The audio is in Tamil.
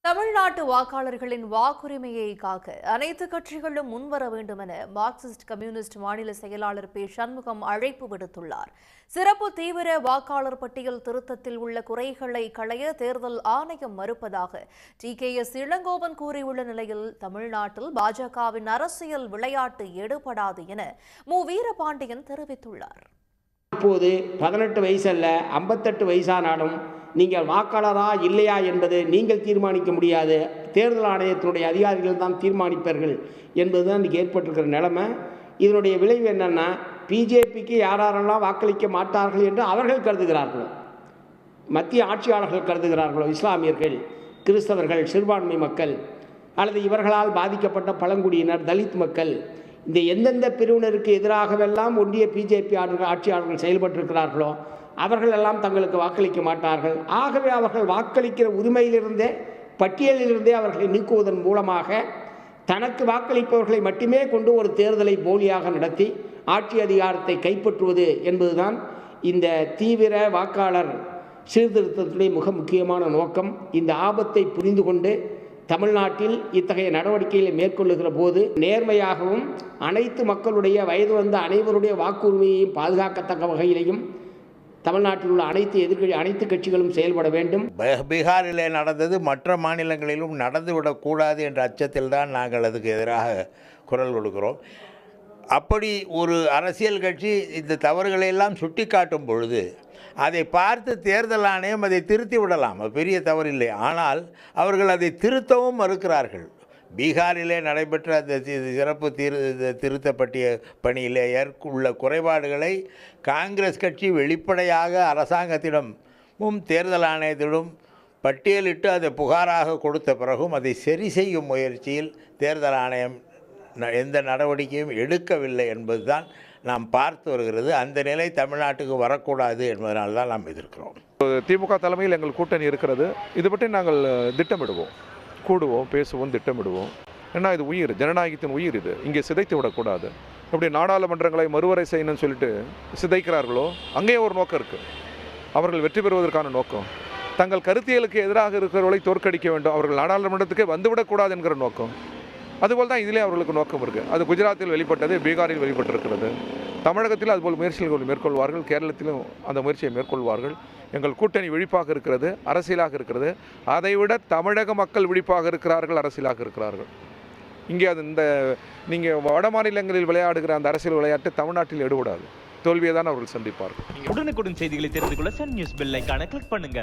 தமிழ்நாட்டு வாக்காளர்களின் வாக்குரிமையை காக்க அனைத்து கட்சிகளும் முன்வர வேண்டும் என மார்க்சிஸ்ட் கம்யூனிஸ்ட் மாநில செயலாளர் பி. சண்முகம் அழைப்பு விடுத்துள்ளார். சிறப்பு தீவிர வாக்காளர் பட்டியல் திருத்தத்தில் உள்ள குறைகளை களைய தேர்தல் ஆணையம் மறுப்பதாக டி.கே.எஸ். இளங்கோவன் கூறியுள்ள நிலையில் தமிழ்நாட்டில் பாஜகவின் அரசியல் விளையாட்டு எடுபடாது என மு. வீரபாண்டியன் தெரிவித்துள்ளார். இப்போது 18 வயசு அல்ல 58 வயசானாலும் நீங்கள் வாக்காளரா இல்லையா என்பது நீங்கள் தீர்மானிக்க முடியாது, தேர்தல் ஆணையத்தினுடைய அதிகாரிகள் தான் தீர்மானிப்பார்கள் என்பதுதான் இன்றைக்கி ஏற்பட்டிருக்கிற நிலைமை. இதனுடைய விளைவு என்னென்னா, பிஜேபிக்கு யாரெல்லாம் வாக்களிக்க மாட்டார்கள் என்று அவர்கள் கருதுகிறார்களோ, மத்திய ஆட்சியாளர்கள் கருதுகிறார்களோ, இஸ்லாமியர்கள், கிறிஸ்தவர்கள், சிறுபான்மை மக்கள் அல்லது இவர்களால் பாதிக்கப்பட்ட பழங்குடியினர், தலித் மக்கள், இந்த எந்தெந்த பிரிவினருக்கு எதிராகவெல்லாம் ஒன்றிய பிஜேபி ஆட்சியாளர்கள் செயல்பட்டிருக்கிறார்களோ அவர்களெல்லாம் தங்களுக்கு வாக்களிக்க மாட்டார்கள். ஆகவே அவர்கள் வாக்களிக்கிற உரிமையிலிருந்தே, பட்டியலிலிருந்தே அவர்களை நீக்குவதன் மூலமாக தனக்கு வாக்களிப்பவர்களை மட்டுமே கொண்டு ஒரு தேர்தலை போலியாக நடத்தி ஆட்சி அதிகாரத்தை கைப்பற்றுவது என்பதுதான் இந்த தீவிர வாக்காளர் சீர்திருத்தத்துடைய மிக முக்கியமான நோக்கம். இந்த ஆபத்தை புரிந்து கொண்டு தமிழ்நாட்டில் இத்தகைய நடவடிக்கைகளை மேற்கொள்ளுகிற போது நேர்மையாகவும் அனைத்து மக்களுடைய வயது வந்த அனைவருடைய வாக்குரிமையையும் பாதுகாக்கத்தக்க வகையிலையும் தமிழ்நாட்டில் உள்ள அனைத்து கட்சிகளும் செயல்பட வேண்டும். பீகாரிலே நடந்தது மற்ற மாநிலங்களிலும் நடந்துவிடக்கூடாது என்ற அச்சத்தில் தான் நாங்கள் அதுக்கு எதிராக குரல் கொடுக்கிறோம். அப்படி ஒரு அரசியல் கட்சி இந்த தவறுகளை எல்லாம் சுட்டி காட்டும் பொழுது அதை பார்த்து தேர்தல் ஆணையம் அதை திருத்தி விடலாம், பெரிய தவறில்லை. ஆனால் அவர்கள் அதை திருத்தவும் மறுக்கிறார்கள். பீகாரிலே நடைபெற்ற அந்த சிறப்பு திருத்தப்பட்டிய பணியிலே உள்ள குறைபாடுகளை காங்கிரஸ் கட்சி வெளிப்படையாக அரசாங்கத்திடமும் தேர்தல் ஆணையத்திடம் பட்டியலிட்டு அதை புகாராக கொடுத்த பிறகும் அதை சரி செய்யும் முயற்சியில் தேர்தல் ஆணையம் எந்த நடவடிக்கையும் எடுக்கவில்லை என்பதுதான் நாம் பார்த்து வருகிறது. அந்த நிலை தமிழ்நாட்டுக்கு வரக்கூடாது என்பதனால்தான் நாம் எதிர்க்கிறோம். திமுக தலைமையில் எங்கள் கூட்டணி இருக்கிறது. இது பற்றி நாங்கள் திட்டமிடுவோம், கூடுவோம், பேசுவோம், திட்டமிடுவோம். ஏன்னா இது உயிர், ஜனநாயகத்தின் உயிர். இது இங்கே சிதைத்து விடக்கூடாது. அப்படி நாடாளுமன்றங்களை மறுவரை செய்யணும்னு சொல்லிட்டு சிதைக்கிறார்களோ அங்கேயே ஒரு நோக்கம் இருக்குது. அவர்கள் வெற்றி பெறுவதற்கான நோக்கம், தங்கள் கருத்தியலுக்கு எதிராக இருக்கிறவர்களை தோற்கடிக்க வேண்டும், அவர்கள் நாடாளுமன்றத்துக்கே வந்துவிடக்கூடாது என்கிற நோக்கம். அதுபோல் தான் இதிலே அவர்களுக்கு நோக்கம் இருக்குது. அது குஜராத்தில் வெளிப்பட்டது, பீகாரில் வெளிப்பட்டிருக்கிறது. தமிழகத்தில் அதுபோல் முயற்சிகள் மேற்கொள்வார்கள், கேரளத்திலும் அந்த முயற்சியை மேற்கொள்வார்கள். எங்கள் கூட்டணி விழிப்பாக இருக்கிறது, அரசியலாக இருக்கிறது. அதைவிட தமிழக மக்கள் விழிப்பாக இருக்கிறார்கள், அரசியலாக இருக்கிறார்கள். இங்கே அது நீங்கள் வட மாநிலங்களில் விளையாடுகிற அந்த அரசியல் விளையாட்டு தமிழ்நாட்டில் எடுபடாது. தோல்வியை தான் அவர்கள் சந்திப்பார்கள். உடனுக்குடன் செய்திகளை தெரிந்து கொள்ள சன் நியூஸ் பெல் ஐகானை கிளிக் பண்ணுங்க.